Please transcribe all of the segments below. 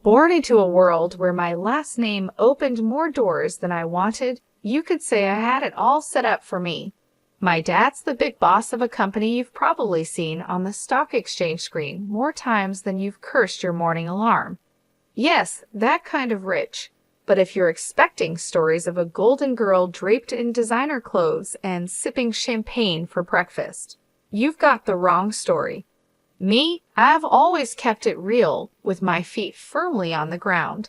Born into a world where my last name opened more doors than I wanted, you could say I had it all set up for me. My dad's the big boss of a company you've probably seen on the stock exchange screen more times than you've cursed your morning alarm. Yes, that kind of rich. But if you're expecting stories of a golden girl draped in designer clothes and sipping champagne for breakfast, you've got the wrong story. Me, I've always kept it real, with my feet firmly on the ground.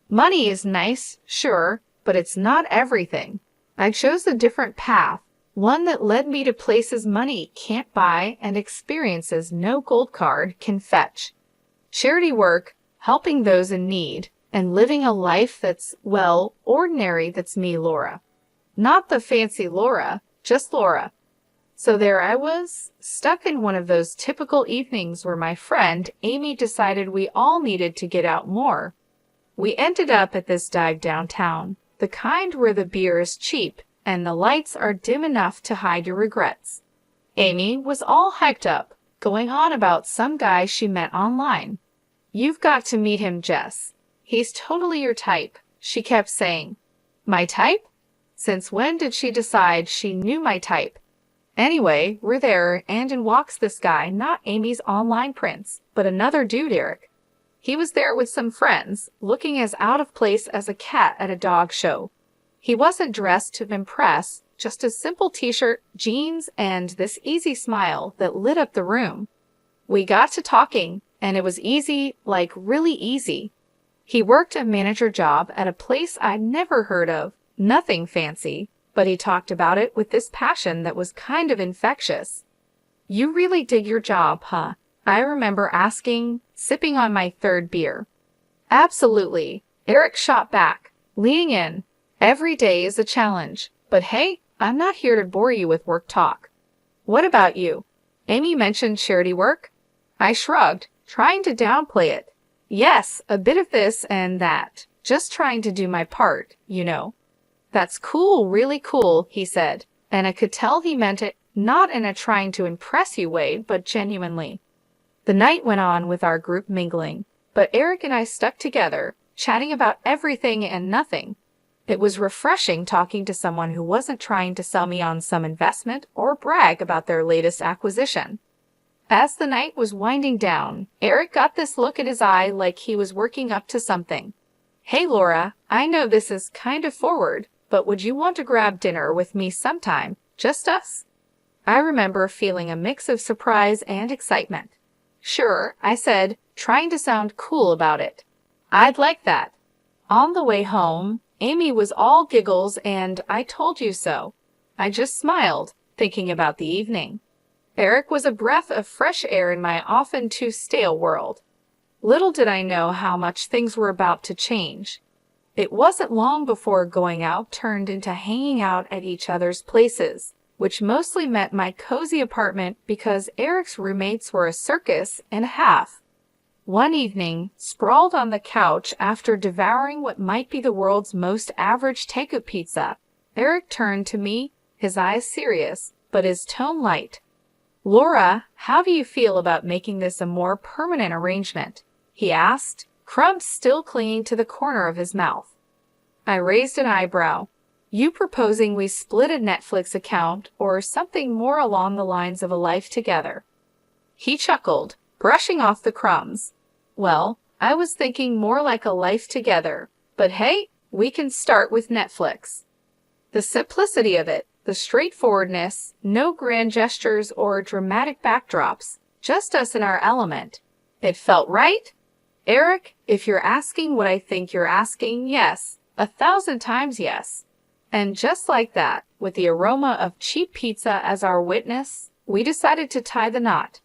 Money is nice, sure, but it's not everything. I chose a different path, one that led me to places money can't buy and experiences no gold card can fetch. Charity work, helping those in need, and living a life that's, well, ordinary. That's me, Laura. Not the fancy Laura, just Laura. So there I was, stuck in one of those typical evenings where my friend Amy decided we all needed to get out more. We ended up at this dive downtown, the kind where the beer is cheap and the lights are dim enough to hide your regrets. Amy was all hyped up, going on about some guy she met online. "You've got to meet him, Jess. He's totally your type," she kept saying. My type? Since when did she decide she knew my type? Anyway, we're there, and in walks this guy, not Amy's online prince, but another dude, Eric. He was there with some friends, looking as out of place as a cat at a dog show. He wasn't dressed to impress, just a simple t-shirt, jeans, and this easy smile that lit up the room. We got to talking, and it was easy, like really easy. He worked a manager job at a place I'd never heard of, nothing fancy, but he talked about it with this passion that was kind of infectious. "You really dig your job, huh?" I remember asking, sipping on my third beer. "Absolutely," Eric shot back, leaning in. "Every day is a challenge, but hey, I'm not here to bore you with work talk." "What about you?" Amy mentioned charity work. I shrugged, trying to downplay it. "Yes, a bit of this and that, just trying to do my part, you know." "That's cool, really cool," he said, and I could tell he meant it, not in a trying to impress you way, but genuinely. The night went on with our group mingling, but Eric and I stuck together, chatting about everything and nothing. It was refreshing talking to someone who wasn't trying to sell me on some investment or brag about their latest acquisition. As the night was winding down, Eric got this look in his eye like he was working up to something. "Hey, Laura, I know this is kind of forward, but would you want to grab dinner with me sometime? Just us?" I remember feeling a mix of surprise and excitement. "Sure," I said, trying to sound cool about it. "I'd like that." On the way home, Amy was all giggles and "I told you so." I just smiled, thinking about the evening. Eric was a breath of fresh air in my often too stale world. Little did I know how much things were about to change. It wasn't long before going out turned into hanging out at each other's places, which mostly meant my cozy apartment because Eric's roommates were a circus and a half. One evening, sprawled on the couch after devouring what might be the world's most average takeout pizza, Eric turned to me, his eyes serious, but his tone light. "Laura, how do you feel about making this a more permanent arrangement?" he asked, crumbs still clinging to the corner of his mouth. I raised an eyebrow. "You proposing we split a Netflix account or something more along the lines of a life together?" He chuckled, brushing off the crumbs. "Well, I was thinking more like a life together, but hey, we can start with Netflix." The simplicity of it, the straightforwardness, no grand gestures or dramatic backdrops, just us in our element. It felt right. Eric, if you're asking what I think you're asking, yes, 1,000 times yes. And just like that, with the aroma of cheap pizza as our witness, we decided to tie the knot.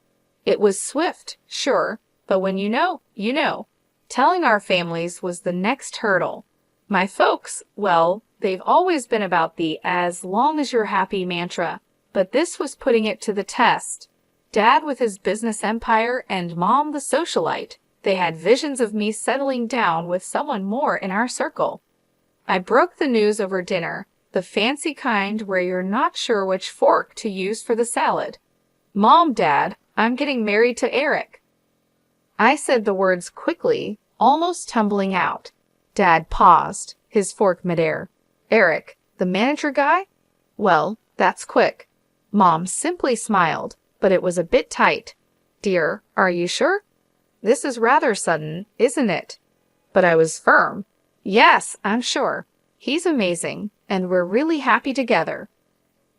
It was swift, sure, but when you know, you know. Telling our families was the next hurdle. My folks, well, they've always been about the "as long as you're happy" mantra, but this was putting it to the test. Dad with his business empire and Mom the socialite, they had visions of me settling down with someone more in our circle. I broke the news over dinner, the fancy kind where you're not sure which fork to use for the salad. "Mom, Dad, I'm getting married to Eric." I said the words quickly, almost tumbling out. Dad paused, his fork midair. Eric, the manager guy? Well, that's quick. Mom simply smiled, but it was a bit tight. Dear, are you sure? This is rather sudden, isn't it? But I was firm. Yes, I'm sure. He's amazing, and we're really happy together.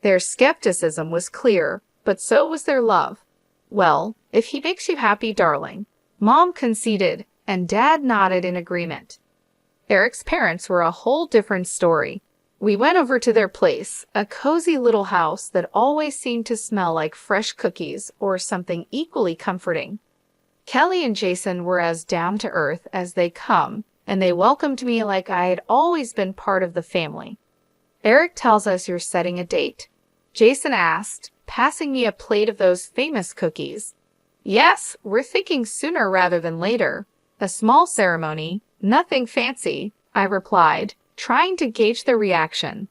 Their skepticism was clear, but so was their love. Well, if he makes you happy, darling. Mom conceded, and Dad nodded in agreement. Eric's parents were a whole different story. We went over to their place, a cozy little house that always seemed to smell like fresh cookies or something equally comforting. Kelly and Jason were as down-to-earth as they come, and they welcomed me like I had always been part of the family. Eric tells us you're setting a date. Jason asked, passing me a plate of those famous cookies. Yes, we're thinking sooner rather than later. A small ceremony, nothing fancy, I replied, trying to gauge their reaction.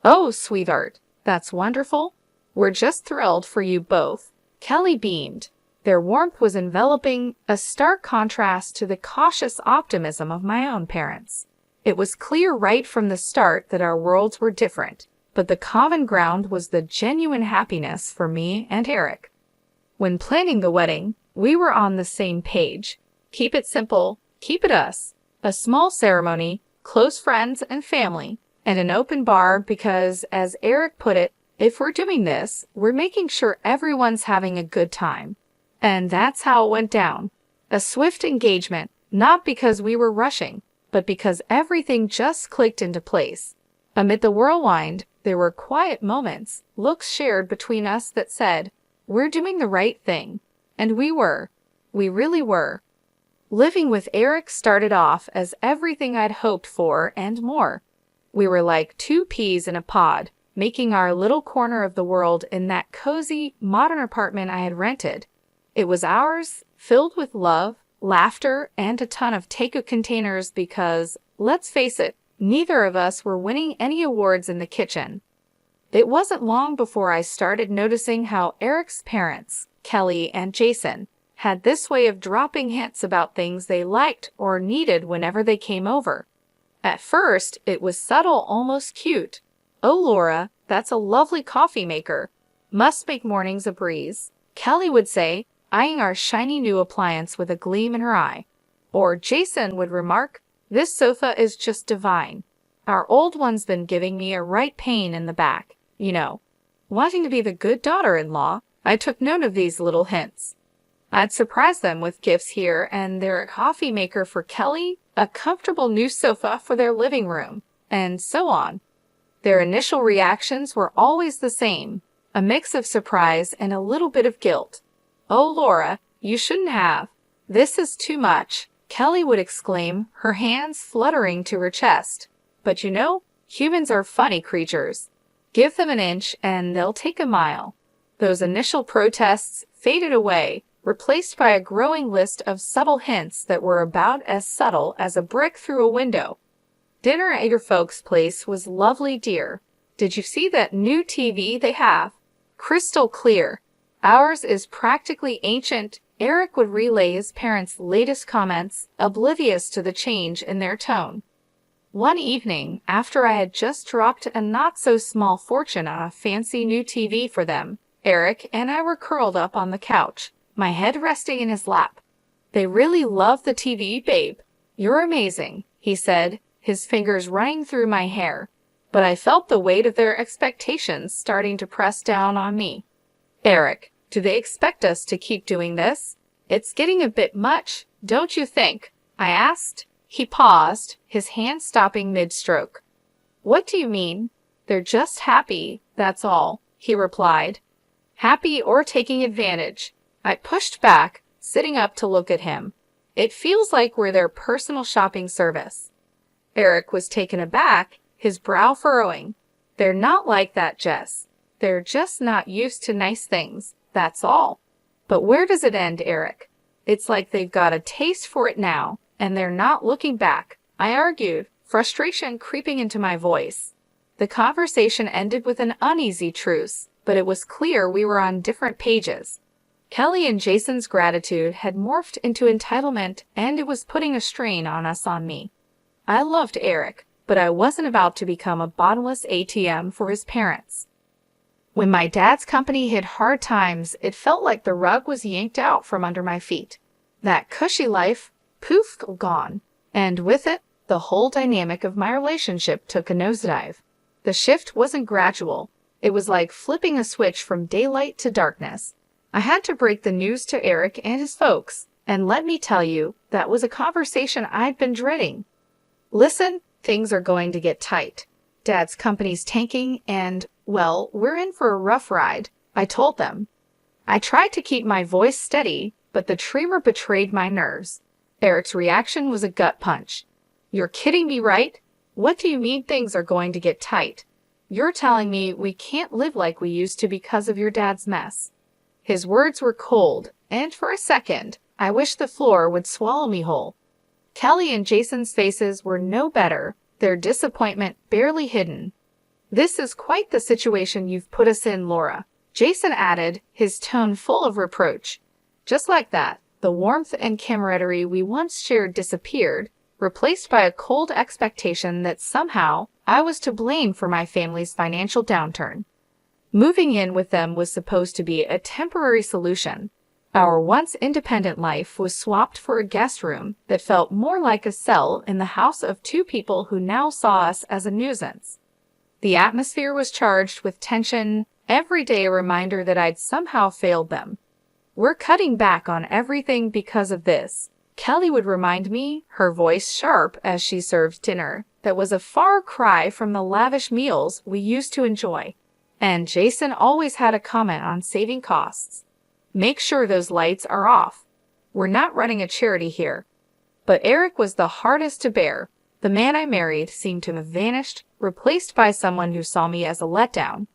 Oh, sweetheart, that's wonderful. We're just thrilled for you both. Kelly beamed. Their warmth was enveloping, a stark contrast to the cautious optimism of my own parents. It was clear right from the start that our worlds were different, but the common ground was the genuine happiness for me and Eric. When planning the wedding, we were on the same page. Keep it simple, keep it us. A small ceremony, close friends and family, and an open bar because, as Eric put it, if we're doing this, we're making sure everyone's having a good time. And that's how it went down. A swift engagement, not because we were rushing, but because everything just clicked into place. Amid the whirlwind, there were quiet moments, looks shared between us that said, we're doing the right thing. And we were. We really were. Living with Eric started off as everything I'd hoped for and more. We were like two peas in a pod, making our little corner of the world in that cozy, modern apartment I had rented. It was ours, filled with love, laughter, and a ton of takeout containers because, let's face it, neither of us were winning any awards in the kitchen. It wasn't long before I started noticing how Eric's parents, Kelly and Jason, had this way of dropping hints about things they liked or needed whenever they came over. At first, it was subtle, almost cute. Oh, Laura, that's a lovely coffee maker. Must make mornings a breeze, Kelly would say, eyeing our shiny new appliance with a gleam in her eye. Or Jason would remark, this sofa is just divine. Our old one's been giving me a right pain in the back, you know. Wanting to be the good daughter-in-law, I took note of these little hints. I'd surprise them with gifts here and their coffee maker for Kelly, a comfortable new sofa for their living room, and so on. Their initial reactions were always the same, a mix of surprise and a little bit of guilt. Oh, Laura, you shouldn't have. This is too much, Kelly would exclaim, her hands fluttering to her chest. But you know, humans are funny creatures. Give them an inch and they'll take a mile. Those initial protests faded away, replaced by a growing list of subtle hints that were about as subtle as a brick through a window. Dinner at your folks' place was lovely, dear. Did you see that new TV they have? Crystal clear. Ours is practically ancient. Eric would relay his parents' latest comments, oblivious to the change in their tone. One evening, after I had just dropped a not-so-small fortune on a fancy new TV for them, Eric and I were curled up on the couch, my head resting in his lap. They really love the TV, babe. You're amazing, he said, his fingers running through my hair. But I felt the weight of their expectations starting to press down on me. Eric, do they expect us to keep doing this? It's getting a bit much, don't you think? I asked. He paused, his hand stopping mid-stroke. What do you mean? They're just happy, that's all, he replied. Happy or taking advantage. I pushed back, sitting up to look at him. It feels like we're their personal shopping service. Eric was taken aback, his brow furrowing. They're not like that, Jess. They're just not used to nice things, that's all. But where does it end, Eric? It's like they've got a taste for it now, and they're not looking back, I argued, frustration creeping into my voice. The conversation ended with an uneasy truce, but it was clear we were on different pages. Kelly and Jason's gratitude had morphed into entitlement, and it was putting a strain on me. I loved Eric, but I wasn't about to become a bottomless ATM for his parents. When my dad's company hit hard times, it felt like the rug was yanked out from under my feet. That cushy life, poof, gone. And with it, the whole dynamic of my relationship took a nosedive. The shift wasn't gradual. It was like flipping a switch from daylight to darkness. I had to break the news to Eric and his folks, and let me tell you, that was a conversation I'd been dreading. Listen, things are going to get tight. Dad's company's tanking and, well, we're in for a rough ride, I told them. I tried to keep my voice steady, but the tremor betrayed my nerves. Eric's reaction was a gut punch. You're kidding me, right? What do you mean things are going to get tight? You're telling me we can't live like we used to because of your dad's mess. His words were cold, and for a second, I wished the floor would swallow me whole. Kelly and Jason's faces were no better, their disappointment barely hidden. This is quite the situation you've put us in, Laura, Jason added, his tone full of reproach. Just like that, the warmth and camaraderie we once shared disappeared, replaced by a cold expectation that somehow I was to blame for my family's financial downturn. Moving in with them was supposed to be a temporary solution. Our once independent life was swapped for a guest room that felt more like a cell in the house of two people who now saw us as a nuisance. The atmosphere was charged with tension, every day a reminder that I'd somehow failed them. We're cutting back on everything because of this, Kelly would remind me, her voice sharp as she served dinner that was a far cry from the lavish meals we used to enjoy. And Jason always had a comment on saving costs. Make sure those lights are off. We're not running a charity here. But Eric was the hardest to bear. The man I married seemed to have vanished, replaced by someone who saw me as a letdown.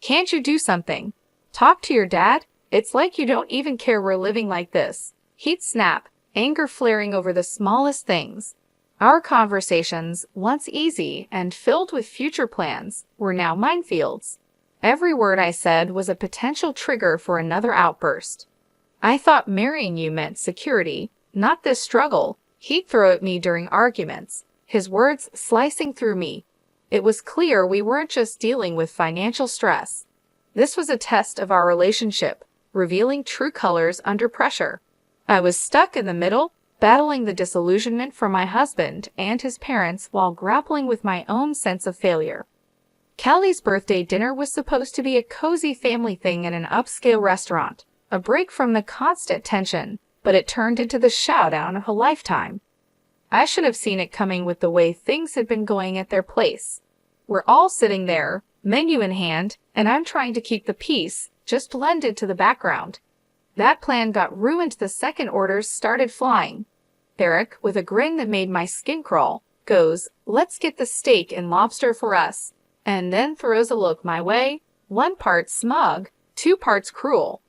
Can't you do something? Talk to your dad? It's like you don't even care we're living like this. He'd snap, anger flaring over the smallest things. Our conversations, once easy and filled with future plans, were now minefields. Every word I said was a potential trigger for another outburst. I thought marrying you meant security, not this struggle, he'd throw at me during arguments, his words slicing through me. It was clear we weren't just dealing with financial stress. This was a test of our relationship, revealing true colors under pressure. I was stuck in the middle, battling the disillusionment from my husband and his parents while grappling with my own sense of failure. Kelly's birthday dinner was supposed to be a cozy family thing in an upscale restaurant, a break from the constant tension, but it turned into the showdown of a lifetime. I should have seen it coming with the way things had been going at their place. We're all sitting there, menu in hand, and I'm trying to keep the peace, just blended to the background. That plan got ruined the second orders started flying. Eric, with a grin that made my skin crawl, goes, "Let's get the steak and lobster for us," and then throws a look my way, 1 part smug, 2 parts cruel.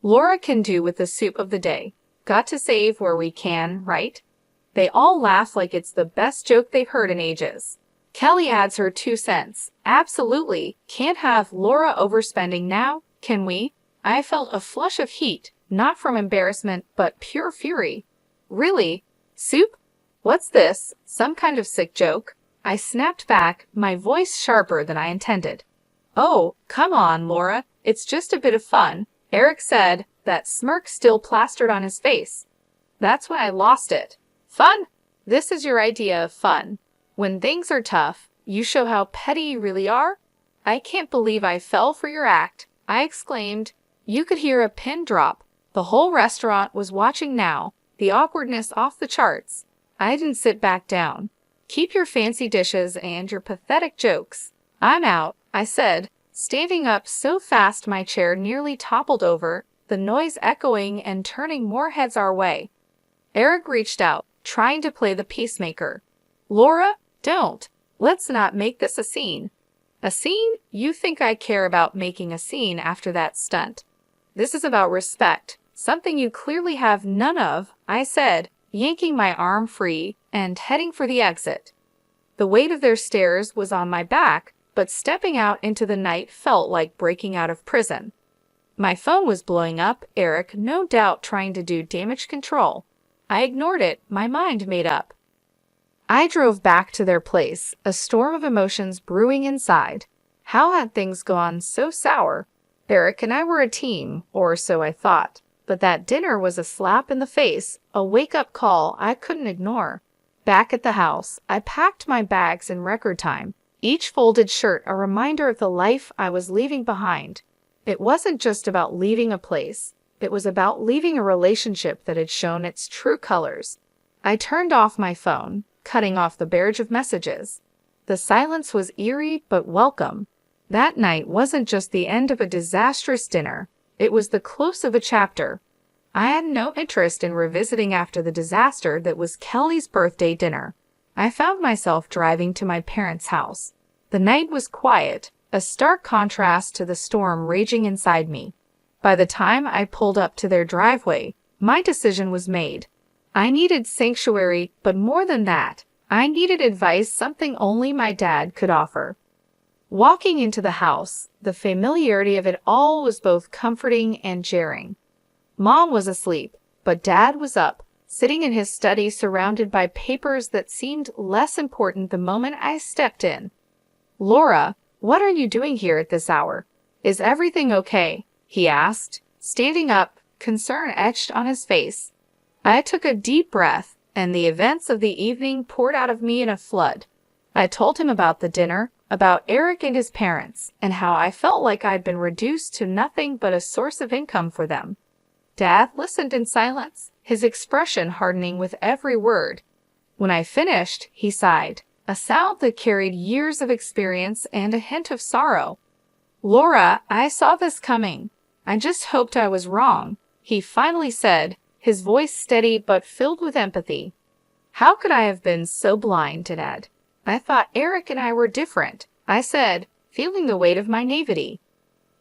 Laura can do with the soup of the day. Got to save where we can, right? They all laugh like it's the best joke they've heard in ages. Kelly adds her 2 cents. Absolutely. Can't have Laura overspending now, can we? I felt a flush of heat, not from embarrassment, but pure fury. Really? Soup? What's this? Some kind of sick joke? I snapped back, my voice sharper than I intended. Oh, come on, Laura. It's just a bit of fun, Eric said, that smirk still plastered on his face. That's when I lost it. Fun? This is your idea of fun. When things are tough, you show how petty you really are? I can't believe I fell for your act, I exclaimed. You could hear a pin drop. The whole restaurant was watching now, the awkwardness off the charts. I didn't sit back down. Keep your fancy dishes and your pathetic jokes. I'm out, I said, standing up so fast my chair nearly toppled over, the noise echoing and turning more heads our way. Eric reached out, trying to play the peacemaker. Laura, don't. Let's not make this a scene. A scene? You think I care about making a scene after that stunt? This is about respect, something you clearly have none of, I said, yanking my arm free and heading for the exit. The weight of their stares was on my back, but stepping out into the night felt like breaking out of prison. My phone was blowing up, Eric, no doubt trying to do damage control. I ignored it, my mind made up. I drove back to their place, a storm of emotions brewing inside. How had things gone so sour? Eric and I were a team, or so I thought. But that dinner was a slap in the face, a wake-up call I couldn't ignore. Back at the house, I packed my bags in record time, each folded shirt a reminder of the life I was leaving behind. It wasn't just about leaving a place. It was about leaving a relationship that had shown its true colors. I turned off my phone, cutting off the barrage of messages. The silence was eerie but welcome. That night wasn't just the end of a disastrous dinner. It was the close of a chapter. I had no interest in revisiting after the disaster that was Kelly's birthday dinner. I found myself driving to my parents' house. The night was quiet, a stark contrast to the storm raging inside me. By the time I pulled up to their driveway, my decision was made. I needed sanctuary, but more than that, I needed advice, something only my dad could offer. Walking into the house, the familiarity of it all was both comforting and jarring. Mom was asleep, but Dad was up, sitting in his study surrounded by papers that seemed less important the moment I stepped in. "Laura, what are you doing here at this hour? Is everything okay?" he asked, standing up, concern etched on his face. I took a deep breath, and the events of the evening poured out of me in a flood. I told him about the dinner, about Eric and his parents, and how I felt like I'd been reduced to nothing but a source of income for them. Dad listened in silence, his expression hardening with every word. When I finished, he sighed, a sound that carried years of experience and a hint of sorrow. "Laura, I saw this coming. I just hoped I was wrong," he finally said, his voice steady but filled with empathy. "How could I have been so blind, Dad? I thought Eric and I were different," I said, feeling the weight of my naivety.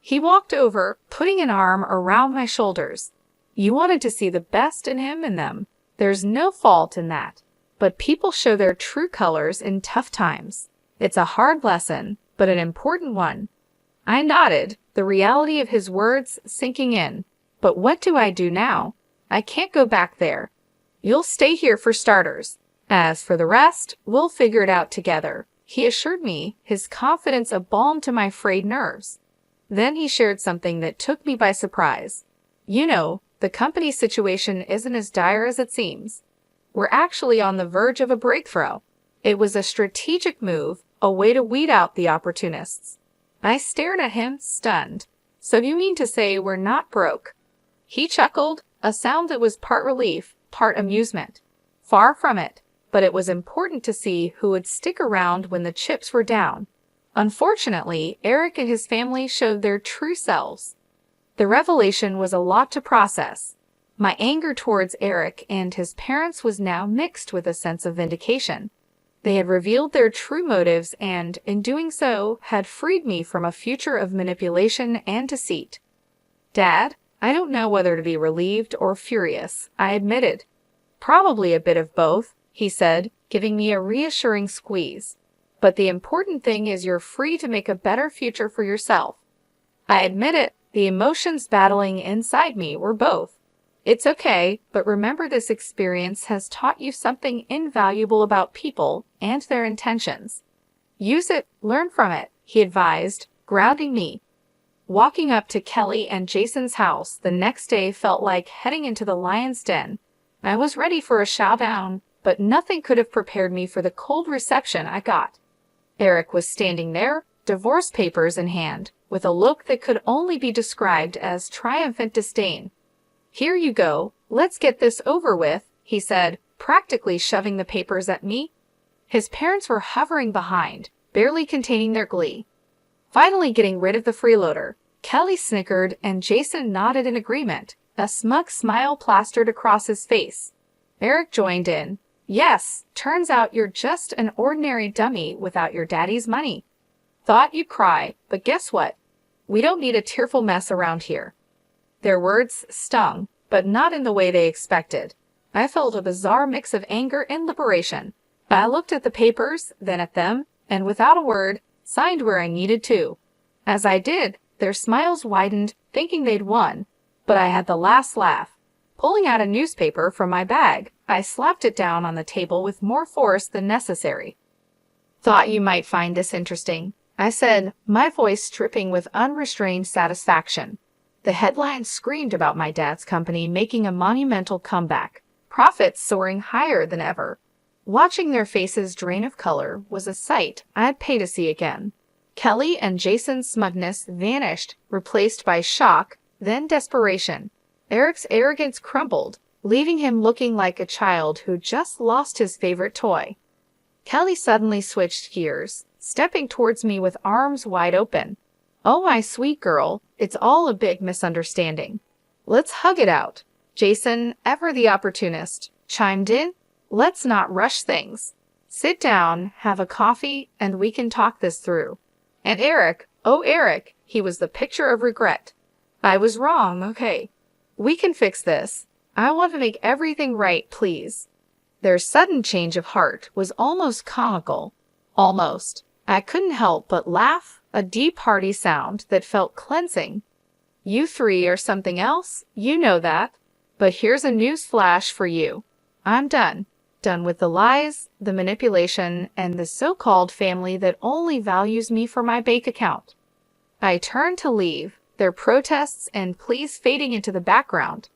He walked over, putting an arm around my shoulders. "You wanted to see the best in him and them. There's no fault in that. But people show their true colors in tough times. It's a hard lesson, but an important one." I nodded, the reality of his words sinking in. "But what do I do now? I can't go back there. You'll stay here for starters. As for the rest, we'll figure it out together," he assured me, his confidence a balm to my frayed nerves. Then he shared something that took me by surprise. "You know, the company situation isn't as dire as it seems. We're actually on the verge of a breakthrough." It was a strategic move, a way to weed out the opportunists. I stared at him, stunned. "So you mean to say we're not broke?" He chuckled, a sound that was part relief, part amusement. Far from it, but it was important to see who would stick around when the chips were down. Unfortunately, Eric and his family showed their true selves. The revelation was a lot to process. My anger towards Eric and his parents was now mixed with a sense of vindication. They had revealed their true motives and, in doing so, had freed me from a future of manipulation and deceit. "Dad, I don't know whether to be relieved or furious," I admitted. "Probably a bit of both," he said, giving me a reassuring squeeze. "But the important thing is you're free to make a better future for yourself." I admit it, the emotions battling inside me were both. "It's okay, but remember this experience has taught you something invaluable about people and their intentions. Use it, learn from it," he advised, grounding me. Walking up to Kelly and Jason's house the next day felt like heading into the lion's den. I was ready for a showdown, but nothing could have prepared me for the cold reception I got. Eric was standing there, divorce papers in hand, with a look that could only be described as triumphant disdain. "Here you go, let's get this over with," he said, practically shoving the papers at me. His parents were hovering behind, barely containing their glee. Finally getting rid of the freeloader, Kelly snickered and Jason nodded in agreement, a smug smile plastered across his face. Eric joined in. "Yes, turns out you're just an ordinary dummy without your daddy's money. Thought you'd cry, but guess what? We don't need a tearful mess around here." Their words stung, but not in the way they expected. I felt a bizarre mix of anger and liberation. I looked at the papers, then at them, and without a word, signed where I needed to. As I did, Their smiles widened, thinking they'd won, but I had the last laugh. Pulling out a newspaper from my bag, I slapped it down on the table with more force than necessary. "Thought you might find this interesting," I said, my voice dripping with unrestrained satisfaction. The headline screamed about my dad's company making a monumental comeback, profits soaring higher than ever. Watching their faces drain of color was a sight I'd pay to see again. Kelly and Jason's smugness vanished, replaced by shock, then desperation. Eric's arrogance crumbled, leaving him looking like a child who just lost his favorite toy. Kelly suddenly switched gears, stepping towards me with arms wide open. "Oh, my sweet girl, it's all a big misunderstanding. Let's hug it out." Jason, ever the opportunist, chimed in. "Let's not rush things. Sit down, have a coffee, and we can talk this through." And Eric, oh Eric, he was the picture of regret. "I was wrong, okay. We can fix this. I want to make everything right, please." Their sudden change of heart was almost comical. Almost. I couldn't help but laugh, a deep, hearty sound that felt cleansing. "You three are something else, you know that. But here's a news flash for you. I'm done. Done with the lies, the manipulation, and the so-called family that only values me for my bank account." I turned to leave, their protests and pleas fading into the background.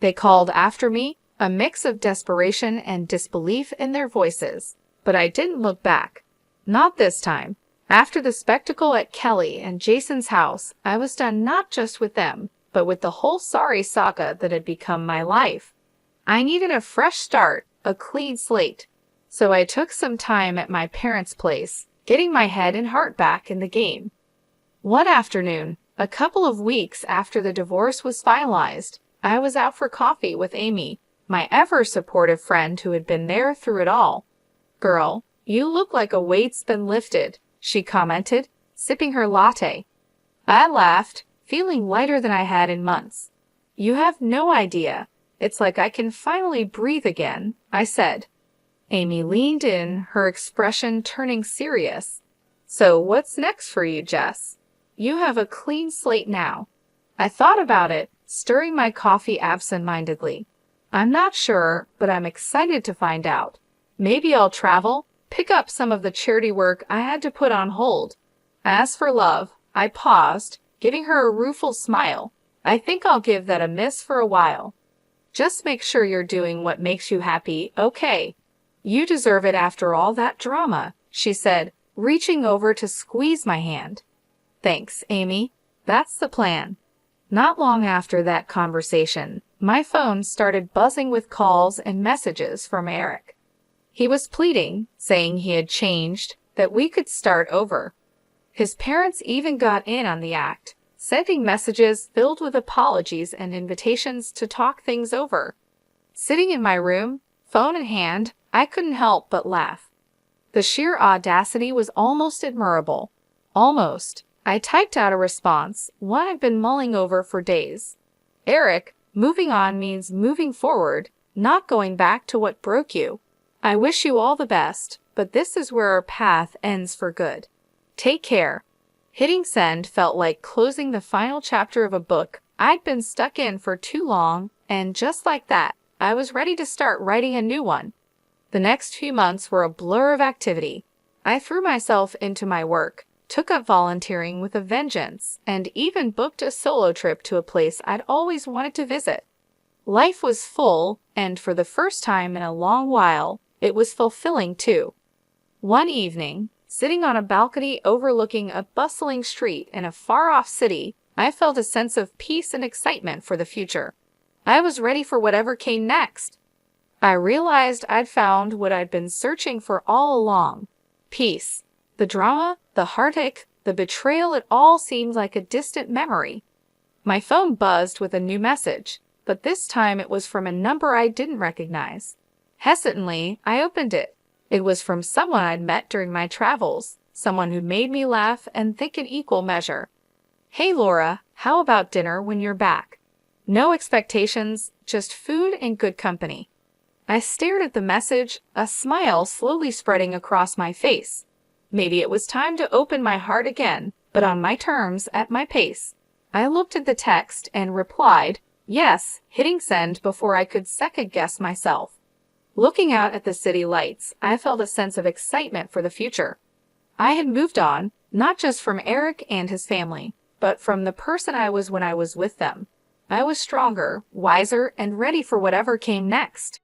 They called after me, a mix of desperation and disbelief in their voices, but I didn't look back. Not this time. After the spectacle at Kelly and Jason's house, I was done not just with them, but with the whole sorry saga that had become my life. I needed a fresh start, a clean slate. So I took some time at my parents' place, getting my head and heart back in the game. One afternoon, a couple of weeks after the divorce was finalized, I was out for coffee with Amy, my ever-supportive friend who had been there through it all. "Girl, you look like a weight's been lifted," she commented, sipping her latte. I laughed, feeling lighter than I had in months. "You have no idea. It's like I can finally breathe again," I said. Amy leaned in, her expression turning serious. "So what's next for you, Jess? You have a clean slate now." I thought about it, stirring my coffee absent-mindedly. "I'm not sure, but I'm excited to find out. Maybe I'll travel, pick up some of the charity work I had to put on hold." As for love, I paused, giving her a rueful smile. "I think I'll give that a miss for a while. Just make sure you're doing what makes you happy, okay? You deserve it after all that drama," she said, reaching over to squeeze my hand. "Thanks, Amy. That's the plan." Not long after that conversation, my phone started buzzing with calls and messages from Eric. He was pleading, saying he had changed, that we could start over. His parents even got in on the act, sending messages filled with apologies and invitations to talk things over. Sitting in my room, phone in hand, I couldn't help but laugh. The sheer audacity was almost admirable. Almost. I typed out a response, one I've been mulling over for days. "Eric, moving on means moving forward, not going back to what broke you. I wish you all the best, but this is where our path ends for good. Take care." Hitting send felt like closing the final chapter of a book I'd been stuck in for too long, and just like that, I was ready to start writing a new one. The next few months were a blur of activity. I threw myself into my work, took up volunteering with a vengeance, and even booked a solo trip to a place I'd always wanted to visit. Life was full, and for the first time in a long while, it was fulfilling too. One evening, sitting on a balcony overlooking a bustling street in a far-off city, I felt a sense of peace and excitement for the future. I was ready for whatever came next. I realized I'd found what I'd been searching for all along. Peace. The drama, the heartache, the betrayal, it all seemed like a distant memory. My phone buzzed with a new message, but this time it was from a number I didn't recognize. Hesitantly, I opened it. It was from someone I'd met during my travels, someone who made me laugh and think in equal measure. "Hey Laura, how about dinner when you're back? No expectations, just food and good company." I stared at the message, a smile slowly spreading across my face. Maybe it was time to open my heart again, but on my terms, at my pace. I looked at the text and replied, yes, hitting send before I could second-guess myself. Looking out at the city lights, I felt a sense of excitement for the future. I had moved on, not just from Eric and his family, but from the person I was when I was with them. I was stronger, wiser, and ready for whatever came next.